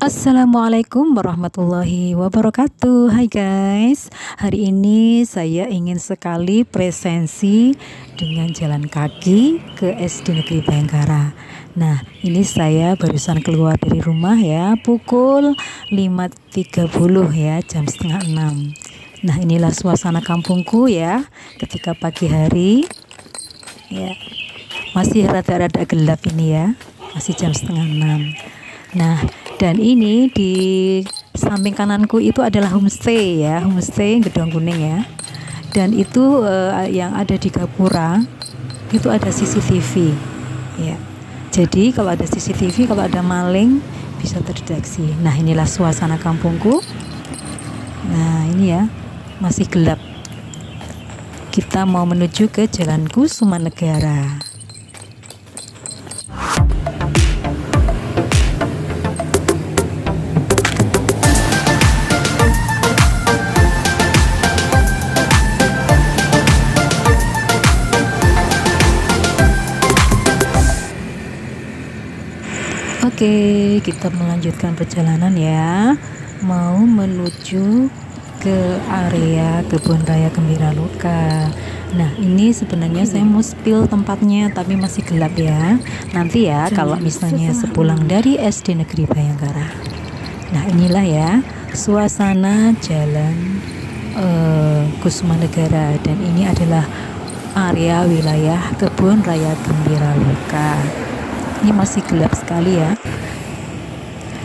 Assalamualaikum warahmatullahi wabarakatuh. Hai guys, hari ini saya ingin sekali presensi dengan jalan kaki ke SD Negeri Bayangkara. Nah, ini saya barusan keluar dari rumah ya, pukul 5.30 ya, jam setengah 6. Nah, inilah suasana kampungku ya, ketika pagi hari ya. Masih rada-rada gelap ini ya, masih jam setengah 6. Nah, dan ini di samping kananku itu adalah homestay ya, homestay Gedong Kuning ya. Dan itu yang ada di Gapura itu ada CCTV ya. Jadi kalau ada CCTV, kalau ada maling bisa terdeteksi. Nah, inilah suasana kampungku. Nah, ini ya, masih gelap. Kita mau menuju ke Jalan Kusumanegara. Oke, kita melanjutkan perjalanan ya. Mau menuju ke area Kebun Raya Gembira Loka. Nah, ini sebenarnya saya mau spill tempatnya, tapi masih gelap ya. Nanti ya, kalau misalnya sepulang dari SD Negeri Bayangkara. Nah, inilah ya suasana jalan Kusumanegara, dan ini adalah area wilayah Kebun Raya Gembira Loka. Ini masih gelap sekali ya.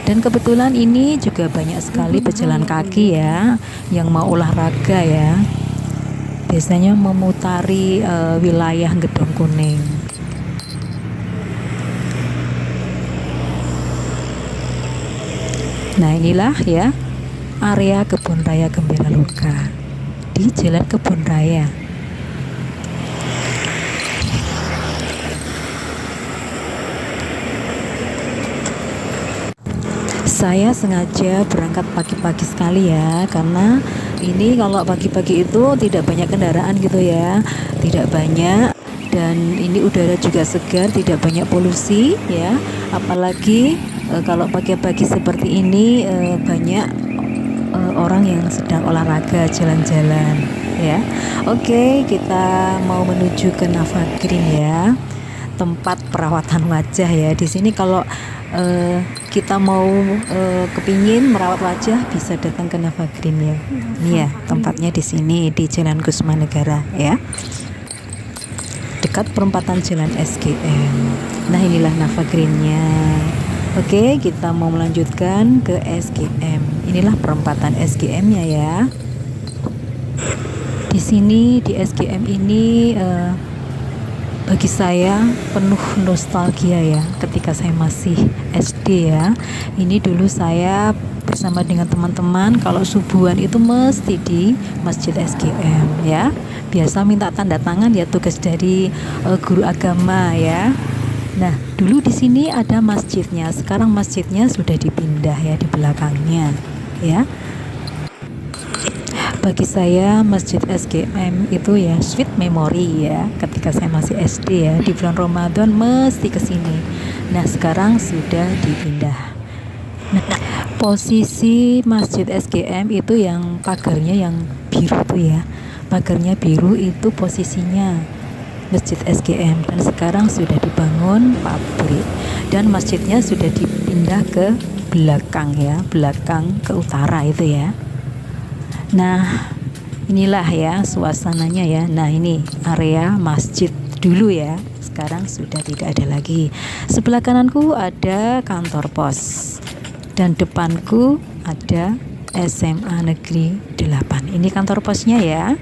Dan kebetulan ini juga banyak sekali pejalan kaki ya yang mau olahraga ya. Biasanya memutari wilayah Gedong Kuning. Nah, inilah ya area Kebun Raya Gembira Loka di Jalan Kebun Raya. Saya sengaja berangkat pagi-pagi sekali ya, karena ini kalau pagi-pagi itu tidak banyak kendaraan gitu ya, tidak banyak, dan ini udara juga segar, tidak banyak polusi ya. Apalagi kalau pagi-pagi seperti ini banyak orang yang sedang olahraga, jalan-jalan ya. Oke, kita mau menuju ke Nafa Green ya, tempat perawatan wajah ya. Di sini kalau kita mau kepingin merawat wajah bisa datang ke Nafa Green ya. Ini ya tempatnya, di sini di Jalan Kusumanegara ya, dekat perempatan Jalan SGM. Nah, inilah Nafa Green-nya. Oke, kita mau melanjutkan ke SGM. Inilah perempatan SGM-nya ya. Di sini di SGM ini bagi saya penuh nostalgia ya, ketika saya masih SD ya. Ini dulu saya bersama dengan teman-teman kalau subuhan itu mesti di Masjid SGM ya. Biasa minta tanda tangan ya, tugas dari guru agama ya. Nah, dulu di sini ada masjidnya. Sekarang masjidnya sudah dipindah ya di belakangnya ya. Bagi saya Masjid SGM itu ya sweet memory ya, ketika saya masih SD ya, di bulan Ramadan mesti kesini. Nah, sekarang sudah dipindah. Nah, posisi Masjid SGM itu yang pagarnya yang biru tuh ya, pagarnya biru itu posisinya Masjid SGM, dan sekarang sudah dibangun pabrik dan masjidnya sudah dipindah ke belakang ya, belakang ke utara itu ya. Nah, inilah ya suasananya ya. Nah, ini area masjid dulu ya, sekarang sudah tidak ada lagi. Sebelah kananku ada kantor pos, dan depanku ada SMA Negeri 8. Ini kantor posnya ya.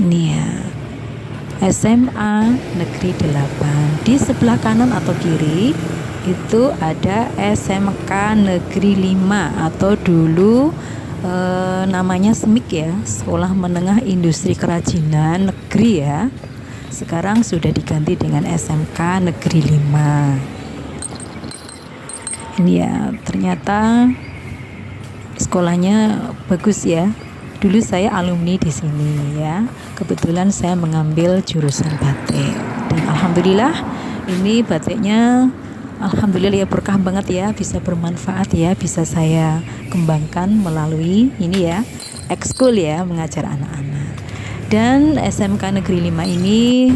Ini ya, SMA Negeri 8. Di sebelah kanan atau kiri itu ada SMK Negeri 5 atau dulu namanya SMIK ya, Sekolah Menengah Industri Kerajinan Negeri ya. Sekarang sudah diganti dengan SMK Negeri 5. Ini ya, ternyata sekolahnya bagus ya. Dulu saya alumni di sini ya. Kebetulan saya mengambil jurusan batik, dan alhamdulillah ini batiknya Alhamdulillah ya, berkah banget ya, bisa bermanfaat ya, bisa saya kembangkan melalui ini ya, ekskul ya, mengajar anak-anak. Dan SMK Negeri 5 ini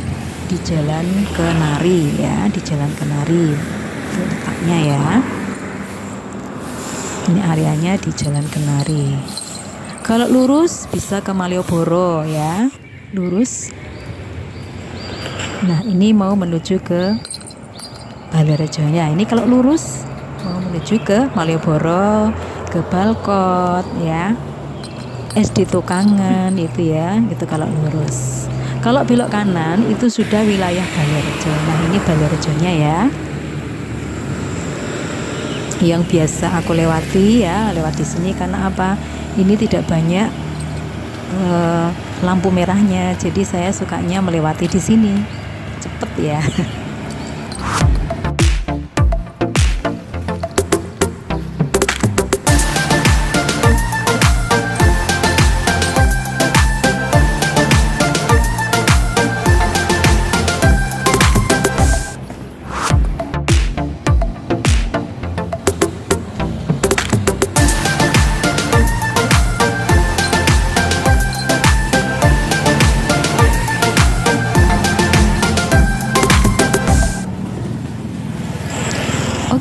di Jalan Kenari ya, di Jalan Kenari itu letaknya ya. Ini areanya di Jalan Kenari. Kalau lurus bisa ke Malioboro ya, lurus. Nah, ini mau menuju ke Balairejonya. Ini kalau lurus mau menuju ke Malioboro, ke Balkot ya, SD Tukangan itu ya, itu kalau lurus. Kalau belok kanan itu sudah wilayah Balairejo. Nah, ini Balairejonya ya, yang biasa aku lewati ya, lewat di sini karena apa? Ini tidak banyak lampu merahnya, jadi saya sukanya melewati di sini, cepet ya.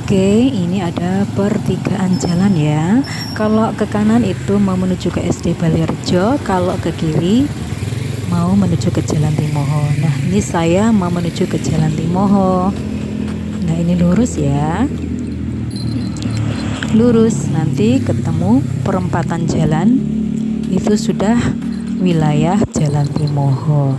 Oke, ini ada pertigaan jalan ya. Kalau ke kanan itu mau menuju ke SD Balairejo, kalau ke kiri mau menuju ke Jalan Timoho. Nah, ini saya mau menuju ke Jalan Timoho. Nah, ini lurus ya. Lurus, nanti ketemu perempatan jalan, itu sudah wilayah Jalan Timoho.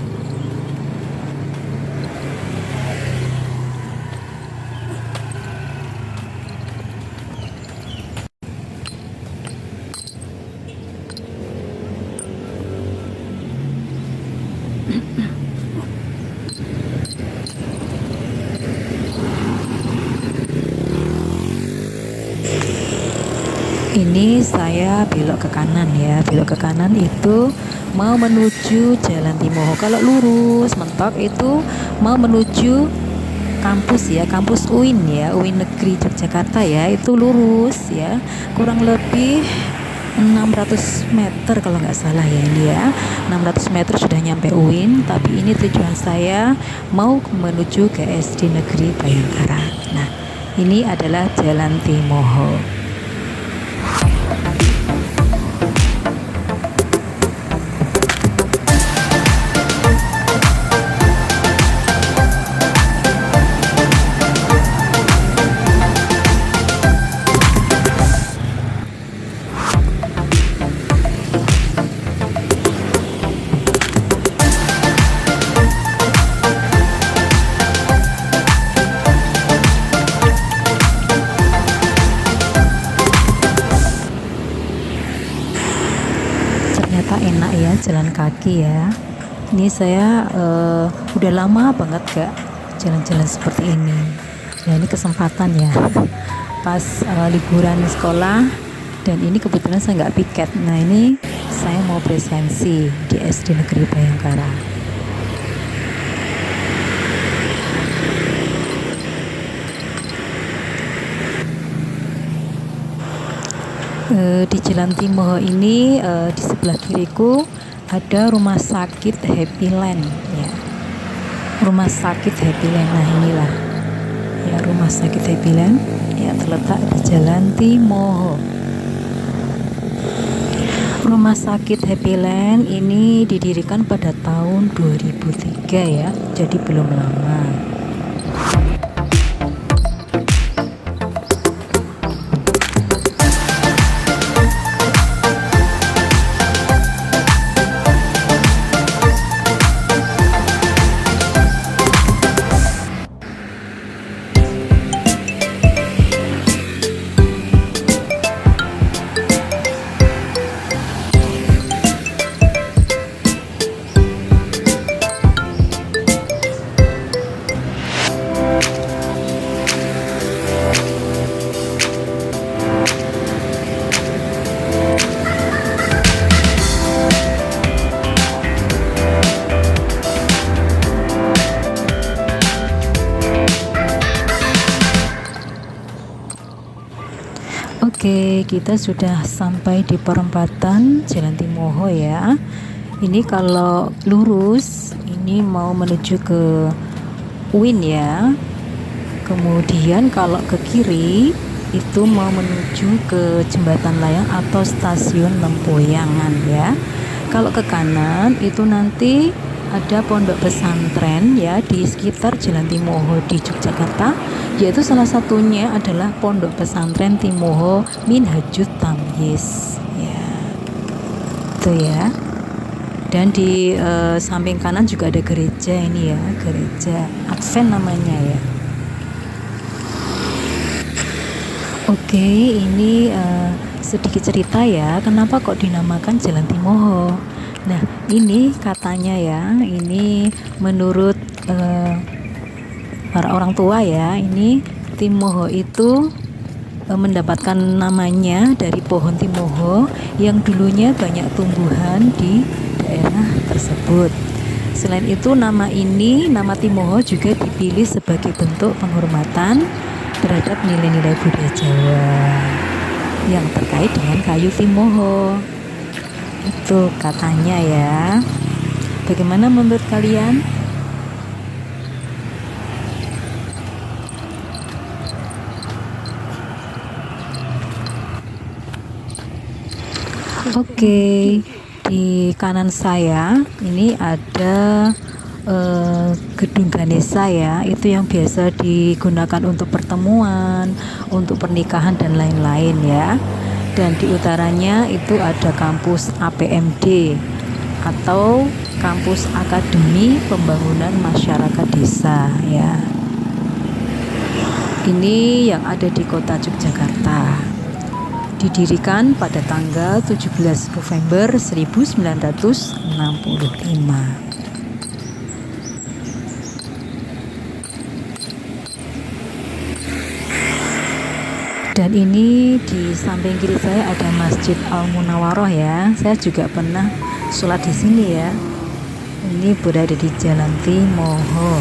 Ini saya belok ke kanan ya, belok ke kanan itu mau menuju Jalan Timoho. Kalau lurus mentok itu mau menuju kampus ya, kampus UIN ya, UIN Negeri Yogyakarta ya, itu lurus ya, kurang lebih 600 meter kalau nggak salah ya, ini ya 600 meter sudah nyampe UIN. Tapi ini tujuan saya mau menuju ke SD Negeri Bayangkara. Nah, ini adalah Jalan Timoho. Ternyata enak ya jalan kaki ya. Ini saya udah lama banget gak jalan-jalan seperti ini. Nah, ini kesempatan ya, pas liburan sekolah, dan ini kebetulan saya nggak piket. Nah, ini saya mau presensi di SD Negeri Bayangkara. Di Jalan Timoho ini di sebelah kiriku ada rumah sakit Happy Land ya, rumah sakit Happy Land. Nah, inilah ya rumah sakit Happy Land ya, terletak di Jalan Timoho. Rumah sakit Happy Land ini didirikan pada tahun 2003 ya, jadi belum lama. Oke, kita sudah sampai di perempatan Jalan Timoho ya. Ini kalau lurus, ini mau menuju ke UIN ya. Kemudian kalau ke kiri, itu mau menuju ke Jembatan Layang atau Stasiun Lempoyangan ya. Kalau ke kanan, itu nanti ada pondok pesantren ya di sekitar Jalan Timoho di Yogyakarta, yaitu salah satunya adalah pondok pesantren Timoho Minhajut Tamyiz ya, itu ya. Dan di samping kanan juga ada gereja ini ya, gereja Advent namanya ya. Oke, ini sedikit cerita ya, kenapa kok dinamakan Jalan Timoho. Nah, ini katanya ya, ini menurut para orang tua ya, ini Timoho itu mendapatkan namanya dari pohon Timoho yang dulunya banyak tumbuhan di daerah tersebut. Selain itu, nama Timoho juga dipilih sebagai bentuk penghormatan terhadap nilai-nilai budaya Jawa yang terkait dengan kayu Timoho. Itu katanya ya. Bagaimana menurut kalian? Oke, di kanan saya ini ada gedung Ganesha ya, itu yang biasa digunakan untuk pertemuan, untuk pernikahan dan lain-lain ya. Dan di utaranya itu ada kampus APMD atau kampus Akademi Pembangunan Masyarakat Desa ya. Ini yang ada di kota Yogyakarta. Didirikan pada tanggal 17 November 1965. Dan ini di samping kiri saya ada Masjid Al Munawaroh ya. Saya juga pernah sholat di sini ya. Ini berada di Jalan Timoho.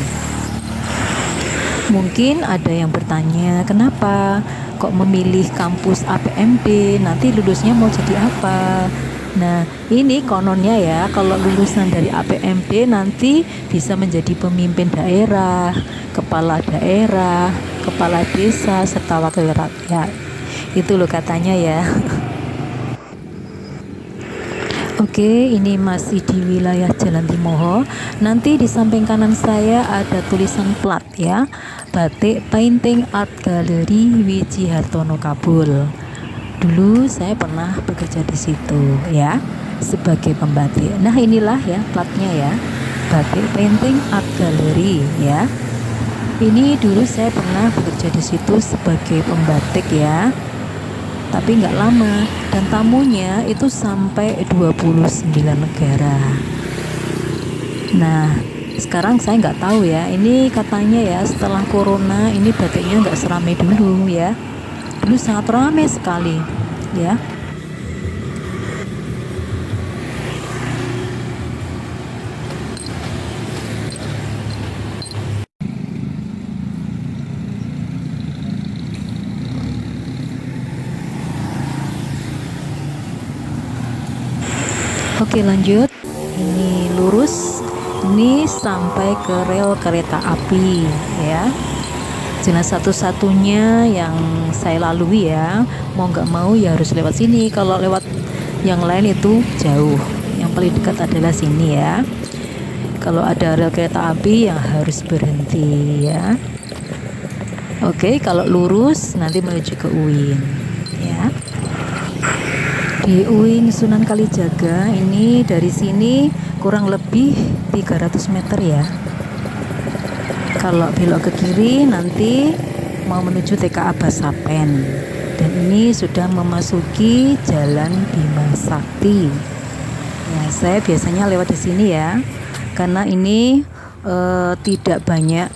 Mungkin ada yang bertanya, kenapa kok memilih kampus APMD? Nanti lulusnya mau jadi apa? Nah, ini kononnya ya, kalau lulusan dari APMD nanti bisa menjadi pemimpin daerah, kepala daerah, kepala desa, serta wakil rakyat. Itu loh katanya ya. Oke, ini masih di wilayah Jalan Timoho. Nanti di samping kanan saya ada tulisan plat ya, Batik Painting Art Gallery Wiji Hartono Kabul. Dulu saya pernah bekerja di situ ya, sebagai pembatik. Nah, inilah ya platnya ya, Batik Painting Art Gallery ya. Ini dulu saya pernah bekerja di situ sebagai pembatik ya, tapi nggak lama, dan tamunya itu sampai 29 negara. Nah, sekarang saya nggak tahu ya, ini katanya ya setelah corona ini batiknya nggak seramai dulu ya. Dulu sangat ramai sekali ya. Oke, lanjut. Ini lurus, ini sampai ke rel kereta api ya. Jalan satu-satunya yang saya lalui ya, mau nggak mau ya harus lewat sini. Kalau lewat yang lain itu jauh, yang paling dekat adalah sini ya. Kalau ada rel kereta api yang harus berhenti ya. Oke, kalau lurus nanti menuju ke UIN ya. Di UIN Sunan Kalijaga ini dari sini kurang lebih 300 meter ya. Kalau belok ke kiri nanti mau menuju TKA Basapen, dan ini sudah memasuki Jalan Bima Sakti. Ya, saya biasanya lewat di sini ya, karena ini tidak banyak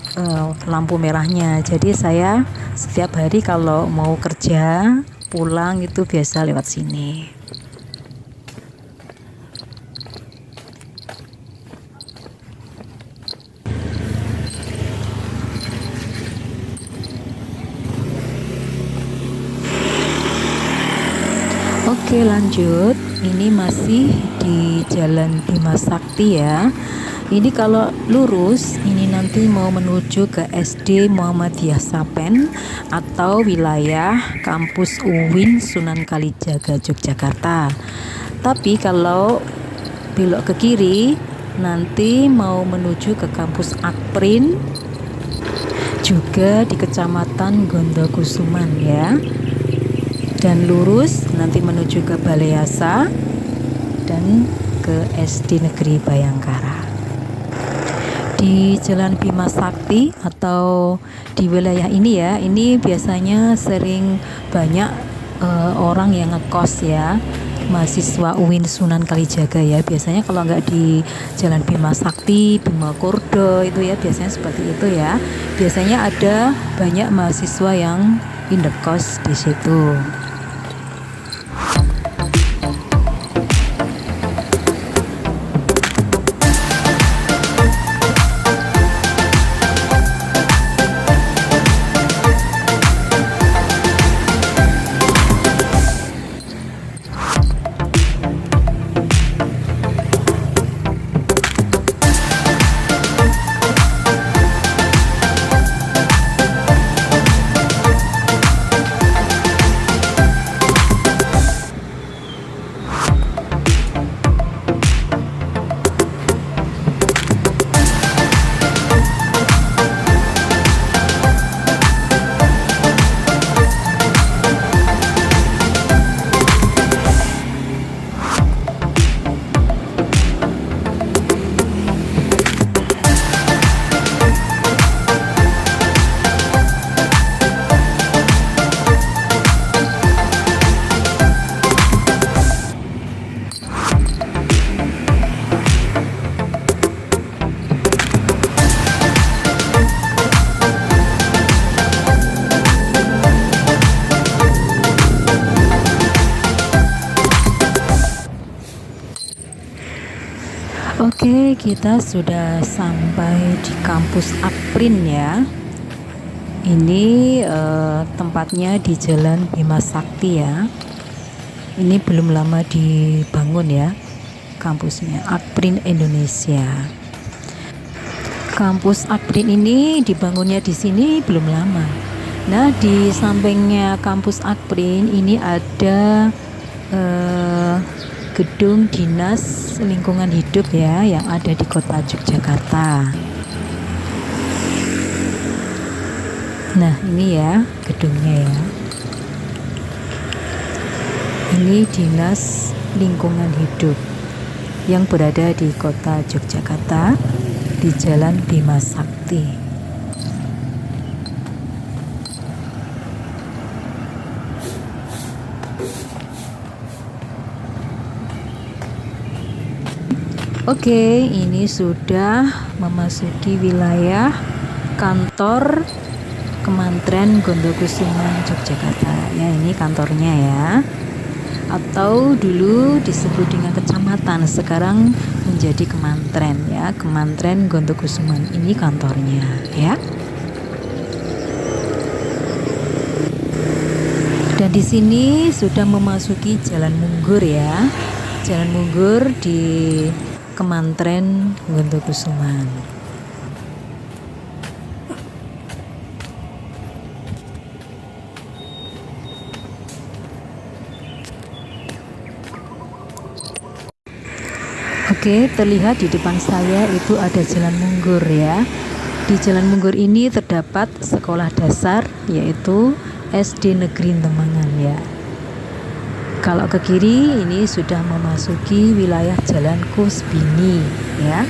lampu merahnya. Jadi saya setiap hari kalau mau kerja pulang itu biasa lewat sini. Oke, lanjut. Ini masih di Jalan Bima Sakti ya. Ini kalau lurus, ini nanti mau menuju ke SD Muhammadiyah Sapen atau wilayah kampus UIN Sunan Kalijaga Yogyakarta. Tapi kalau belok ke kiri, nanti mau menuju ke kampus Akprin, juga di Kecamatan Gondokusuman ya. Dan lurus nanti menuju ke Balai Yasa dan ke SD Negeri Bayangkara. Di Jalan Bima Sakti atau di wilayah ini ya, ini biasanya sering banyak orang yang ngekos ya, mahasiswa UIN Sunan Kalijaga ya. Biasanya kalau nggak di Jalan Bima Sakti, Bima Kordo itu ya, biasanya seperti itu ya. Biasanya ada banyak mahasiswa yang indekos di situ. Oke, kita sudah sampai di kampus Akprin ya. Ini tempatnya di Jalan Bima Sakti ya. Ini belum lama dibangun ya, kampusnya Akprin Indonesia. Kampus Akprin ini dibangunnya di sini belum lama. Nah, di sampingnya kampus Akprin ini ada gedung Dinas Lingkungan Hidup ya, yang ada di Kota Yogyakarta. Nah, ini ya gedungnya ya. Ini Dinas Lingkungan Hidup yang berada di Kota Yogyakarta di Jalan Bima Sakti. Oke, ini sudah memasuki wilayah kantor Kementerian Gondokusuman Yogyakarta. Ya, ini kantornya ya. Atau dulu disebut dengan kecamatan, sekarang menjadi kementerian ya, Kementerian Gondokusuman. Ini kantornya ya. Dan di sini sudah memasuki Jalan Munggur ya. Jalan Munggur di Kementerian Gondokusuman. Oke, terlihat di depan saya itu ada Jalan Munggur ya. Di Jalan Munggur ini terdapat sekolah dasar yaitu SD Negeri Demangan ya. Kalau ke kiri ini sudah memasuki wilayah Jalan Kusbini ya.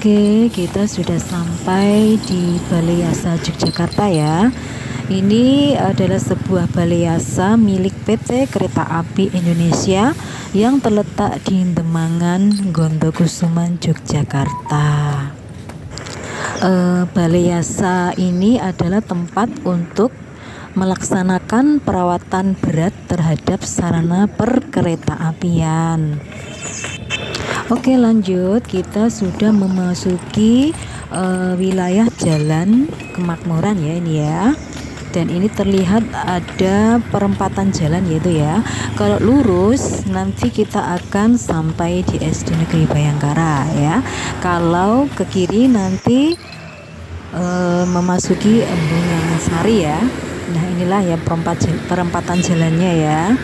Oke, kita sudah sampai di Balai Yasa Yogyakarta ya. Ini adalah sebuah balai yasa milik PT Kereta Api Indonesia yang terletak di Demangan, Gondokusuman, Yogyakarta. Balai yasa ini adalah tempat untuk melaksanakan perawatan berat terhadap sarana perkereta-apian. Oke, lanjut, kita sudah memasuki wilayah Jalan Kemakmuran ya ini ya. Dan ini terlihat ada perempatan jalan yaitu ya. Kalau lurus nanti kita akan sampai di SD Negeri Bayangkara ya. Kalau ke kiri nanti memasuki Embung Sari ya. Nah, inilah ya perempatan jalannya ya.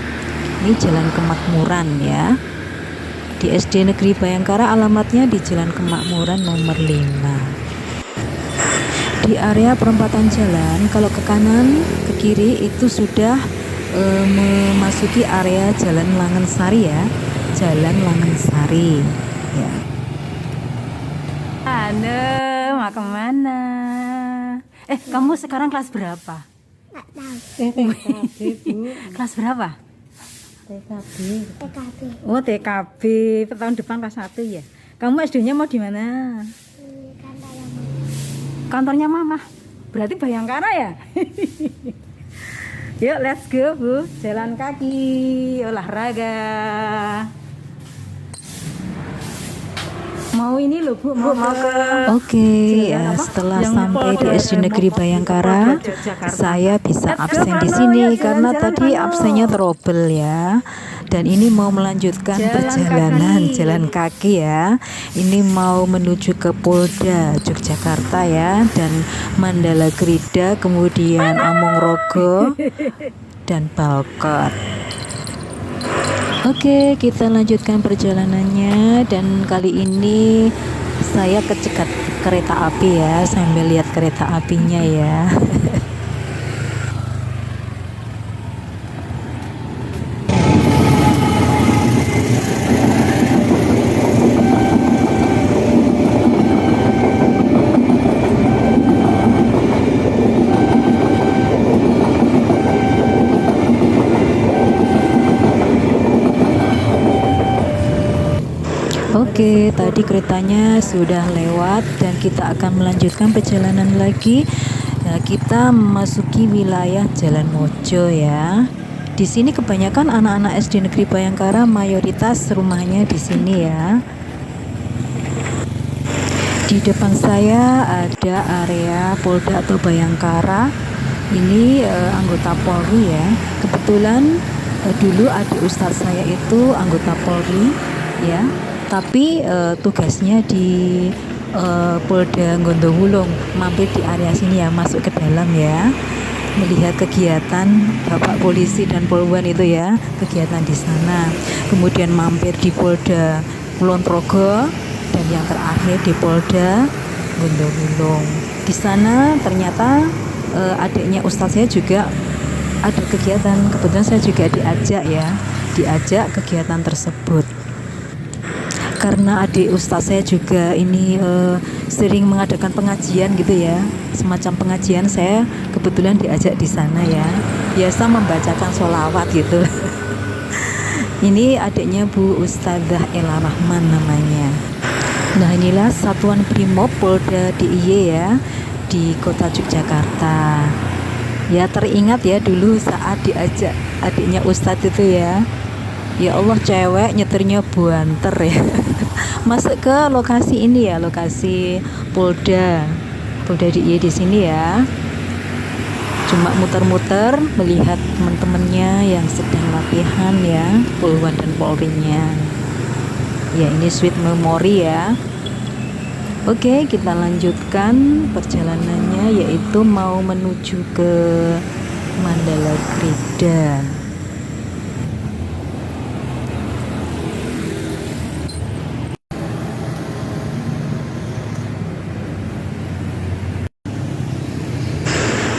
Ini Jalan Kemakmuran ya. Di SD Negeri Bayangkara alamatnya di Jalan Kemakmuran nomor 5. Di area perempatan jalan, kalau ke kanan, ke kiri itu sudah memasuki area Jalan Langensari ya. Jalan Langensari ya. Mau kemana? Kamu sekarang kelas berapa? Nggak tahu. TKB, Bu. Kelas berapa? TKB. Oh, TKB. Tahun depan kelas 1 ya. Kamu SD-nya mau di mana? Kantornya Mama. Berarti Bayangkara ya? Yuk, let's go, Bu. Jalan kaki, olahraga. Mau ini loh, Bu, mau ke Oke, ya, setelah sampai di SD Negeri Bayangkara, saya bisa absen di sini karena tadi absennya trouble ya. Dan ini mau melanjutkan perjalanan jalan kaki ya. Ini mau menuju ke Polda Yogyakarta ya, dan Mandala Krida, kemudian Amongrogo dan Balkot. Oke, kita lanjutkan perjalanannya, dan kali ini saya kecegat kereta api ya, sambil lihat kereta apinya ya. Oke, tadi keretanya sudah lewat dan kita akan melanjutkan perjalanan lagi. Nah, kita memasuki wilayah Jalan Mojo ya. Di sini kebanyakan anak-anak SD Negeri Bayangkara, mayoritas rumahnya di sini ya. Di depan saya ada area Polda atau Bayangkara. Ini anggota Polri ya. Kebetulan dulu adik ustadz saya itu anggota Polri ya. Tapi tugasnya di Polda Gondowulung, mampir di area sini ya, masuk ke dalam ya, melihat kegiatan Bapak Polisi dan Polwan itu ya, kegiatan di sana. Kemudian mampir di Polda Kulon Progo dan yang terakhir di Polda Gondowulung. Di sana ternyata adiknya ustadz saya juga ada kegiatan, kebetulan saya juga diajak kegiatan tersebut. Karena adik ustadz saya juga ini sering mengadakan pengajian gitu ya, semacam pengajian, saya kebetulan diajak di sana ya, biasa membacakan sholawat gitu. Ini adiknya Bu Ustadzah Ella Rahman namanya. Nah, inilah Satuan Brimob Polda DIY ya, di kota Yogyakarta. Ya, teringat ya dulu saat diajak adiknya ustadz itu ya. Ya Allah, cewek nyetirnya buanter ya. Masuk ke lokasi ini ya, lokasi Polda DIY di sini ya. Cuma muter-muter melihat teman-temannya yang sedang latihan ya, Polwan dan Polrinya. Ya, ini sweet memory ya. Oke, kita lanjutkan perjalanannya, yaitu mau menuju ke Mandala Krida.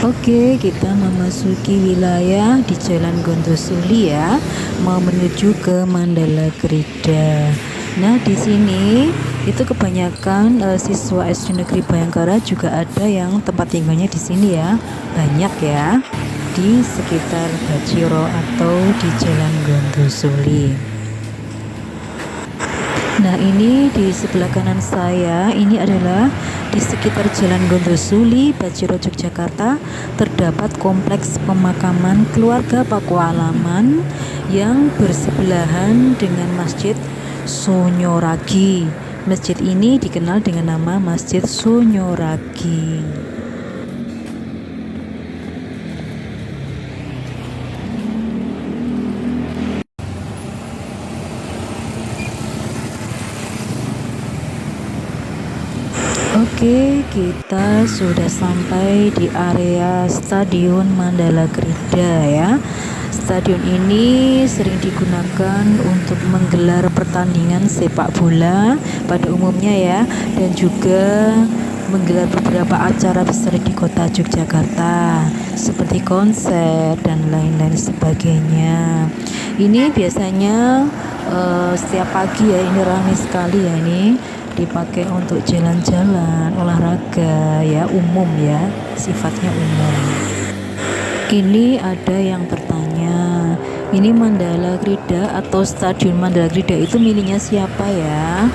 Oke, kita memasuki wilayah di Jalan Gondosuli ya, mau menuju ke Mandala Krida. Nah, di sini Itu kebanyakan siswa SD Negeri Bayangkara juga ada yang tempat tinggalnya di sini ya, banyak ya, di sekitar Baciro atau di Jalan Gondosuli. Nah, ini di sebelah kanan saya, ini adalah di sekitar Jalan Gondosuli, Baciro, Yogyakarta, terdapat kompleks pemakaman keluarga Pakualaman yang bersebelahan dengan Masjid Sonyoragi. Masjid ini dikenal dengan nama Masjid Sonyoragi. Oke, kita sudah sampai di area Stadion Mandala Krida ya. Stadion ini sering digunakan untuk menggelar pertandingan sepak bola pada umumnya ya, dan juga menggelar beberapa acara besar di kota Yogyakarta seperti konser dan lain-lain sebagainya. Ini biasanya setiap pagi ya, ini ramai sekali ya, ini dipakai untuk jalan-jalan, olahraga ya, umum ya, sifatnya umum. Ini ada yang bertanya, ini Mandala Krida atau Stadion Mandala Krida itu miliknya siapa ya?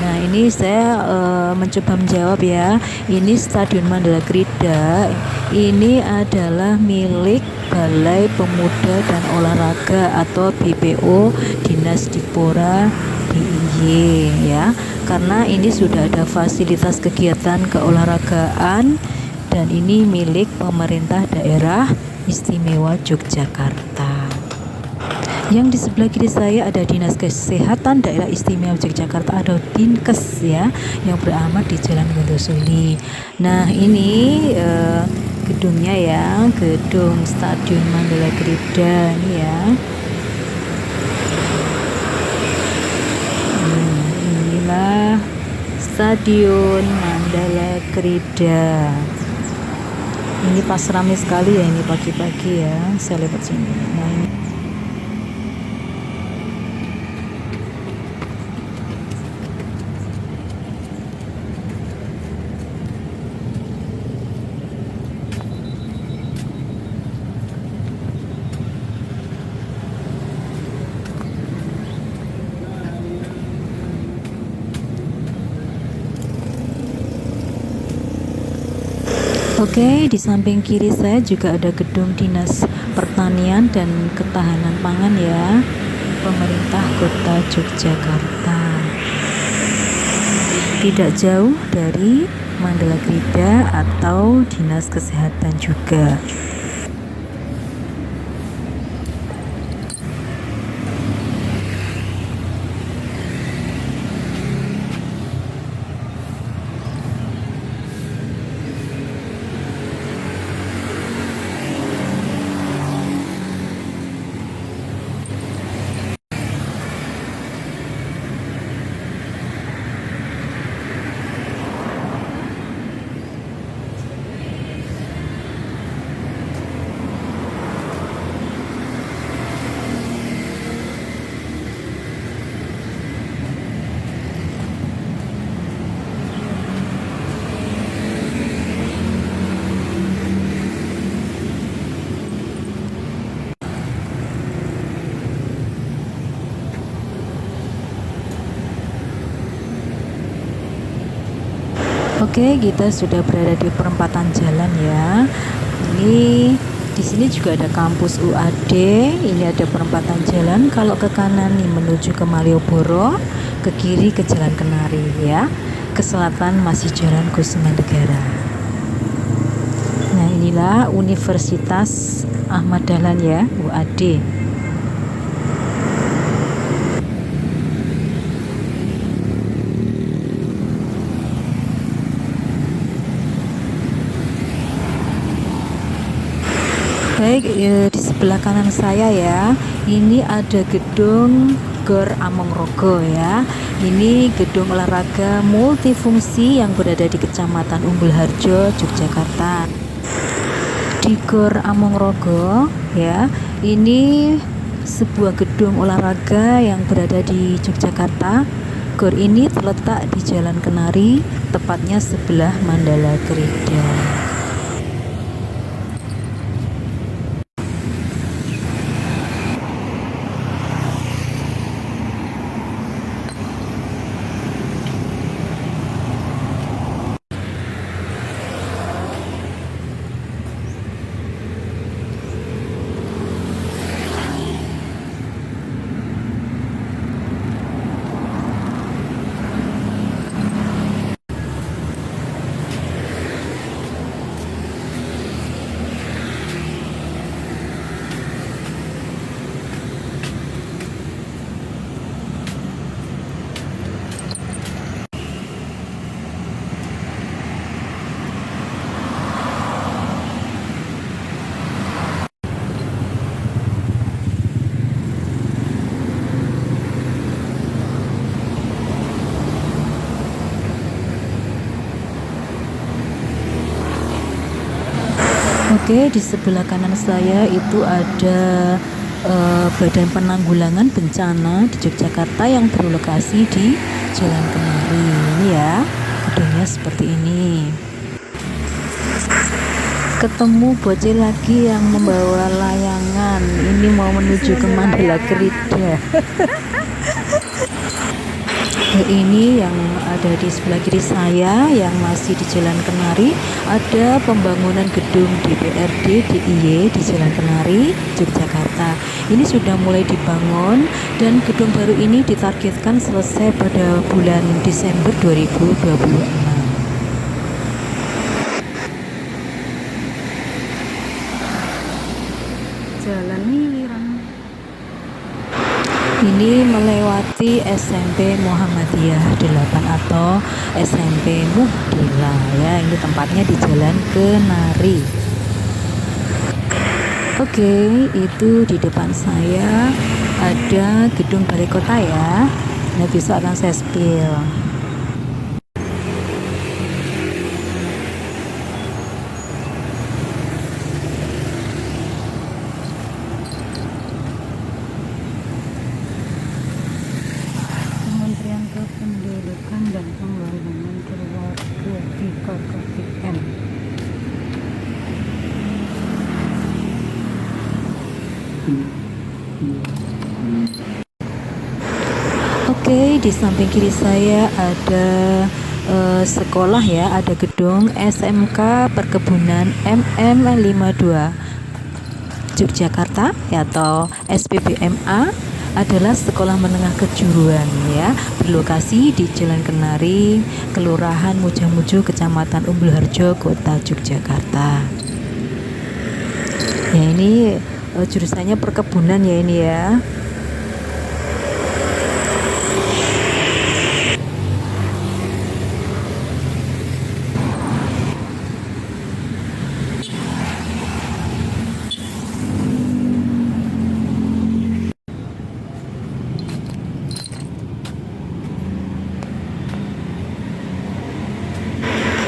Nah, ini saya mencoba menjawab ya. Ini Stadion Mandala Krida ini adalah milik Balai Pemuda dan Olahraga atau BPO Dinas Dipora DIY ya. Karena ini sudah ada fasilitas kegiatan keolahragaan dan ini milik pemerintah daerah istimewa Yogyakarta. Yang di sebelah kiri saya ada Dinas Kesehatan Daerah Istimewa Yogyakarta atau Dinkes ya, yang beralamat di Jalan Gondosuli. Nah, ini gedungnya ya, gedung Stadion Mandala Krida ini ya. Inilah Stadion Mandala Krida. Ini pas ramai sekali ya, ini pagi-pagi ya, saya lewat sini. Nah, ini Oke, di samping kiri saya juga ada gedung Dinas Pertanian dan Ketahanan Pangan ya, pemerintah kota Yogyakarta. Tidak jauh dari Mandala Krida atau Dinas Kesehatan juga. Oke, kita sudah berada di perempatan jalan ya. Ini di sini juga ada kampus UAD. Ini ada perempatan jalan. Kalau ke kanan nih menuju ke Malioboro, ke kiri ke Jalan Kenari ya. Ke selatan masih Jalan Kusuma Negara. Nah, inilah Universitas Ahmad Dahlan ya, UAD. Baik, di sebelah kanan saya ya, ini ada gedung Gor Amongrogo ya. Ini gedung olahraga multifungsi yang berada di Kecamatan Umbul Harjo, Yogyakarta. Di Gor Amongrogo ya, ini sebuah gedung olahraga yang berada di Yogyakarta. Gor ini terletak di Jalan Kenari, tepatnya sebelah Mandala Krida. Oke, di sebelah kanan saya itu ada Badan Penanggulangan Bencana di Yogyakarta yang berlokasi di Jalan Kenari. Ini ya, gedungnya seperti ini. Ketemu bocil lagi yang membawa layangan. Ini mau menuju ke Mandala Krida. Ini yang ada di sebelah kiri saya yang masih di Jalan Kenari, ada pembangunan gedung DPRD DIY di Jalan Kenari, Yogyakarta. Ini sudah mulai dibangun dan gedung baru ini ditargetkan selesai pada bulan Desember 2026. Jalan Miliran. Ini melewati SMP Muhammadiyah 8 atau SMP Muhdila ya. Ini tempatnya di Jalan Kenari. Oke, itu di depan saya ada gedung balai kota ya. Nah, besok akan saya spill. Kementerian Kependudukan dan Pembangunan Keluarga di KKPM. Oke, di samping kiri saya ada sekolah ya, ada gedung SMK Perkebunan MM52 Yogyakarta atau SPBMA, adalah sekolah menengah kejuruan ya, berlokasi di Jalan Kenari, Kelurahan Mujo-Mujo, Kecamatan Umbul Harjo, Kota Yogyakarta. Ya, ini jurusannya perkebunan ya ini ya.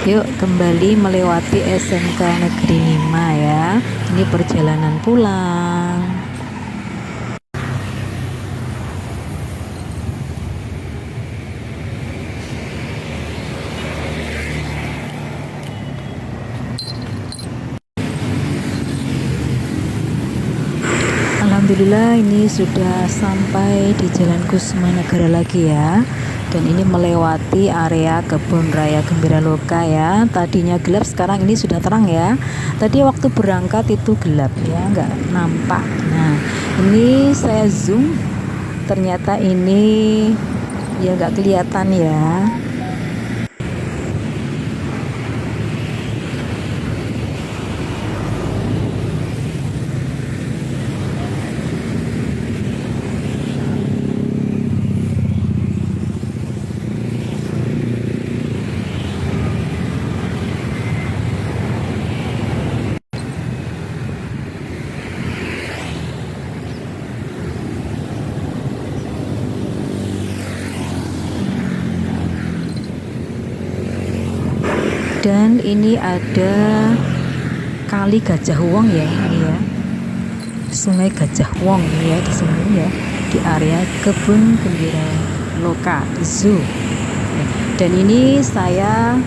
Yuk kembali melewati SMK Negeri 5 ya. Ini perjalanan pulang. Alhamdulillah ini sudah sampai di Jalan Kusmanagara lagi ya. Dan ini melewati area Kebun Raya Gembira Loka ya. Tadinya gelap, sekarang ini sudah terang ya. Tadi waktu berangkat itu gelap ya, nggak nampak. Nah, ini saya zoom, ternyata ini ya nggak kelihatan ya. Dan ini ada Kali Gajah Wong ya, ini ya, Sungai Gajah Wong ya di sini ya, di area Kebun Gembira Loka Zoo. Dan ini saya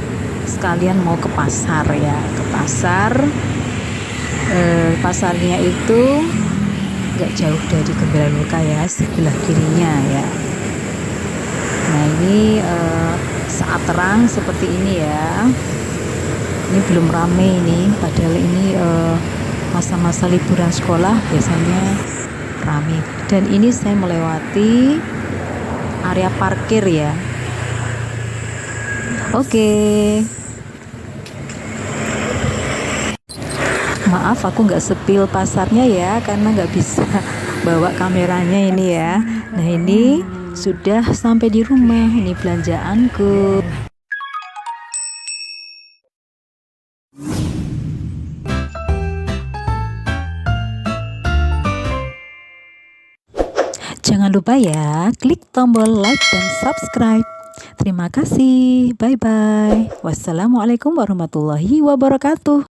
sekalian mau ke pasar ya, ke pasar. Pasarnya itu nggak jauh dari Gembira Loka ya, sebelah kirinya ya. Nah ini saat terang seperti ini ya. Ini belum rame ini, padahal ini masa-masa liburan sekolah biasanya rame. Dan ini saya melewati area parkir ya. Oke. Maaf aku nggak sepil pasarnya ya, karena nggak bisa bawa kameranya ini ya. Nah ini sudah sampai di rumah, ini belanjaanku. Jangan lupa ya, klik tombol like dan subscribe. Terima kasih, bye-bye. Wassalamualaikum warahmatullahi wabarakatuh.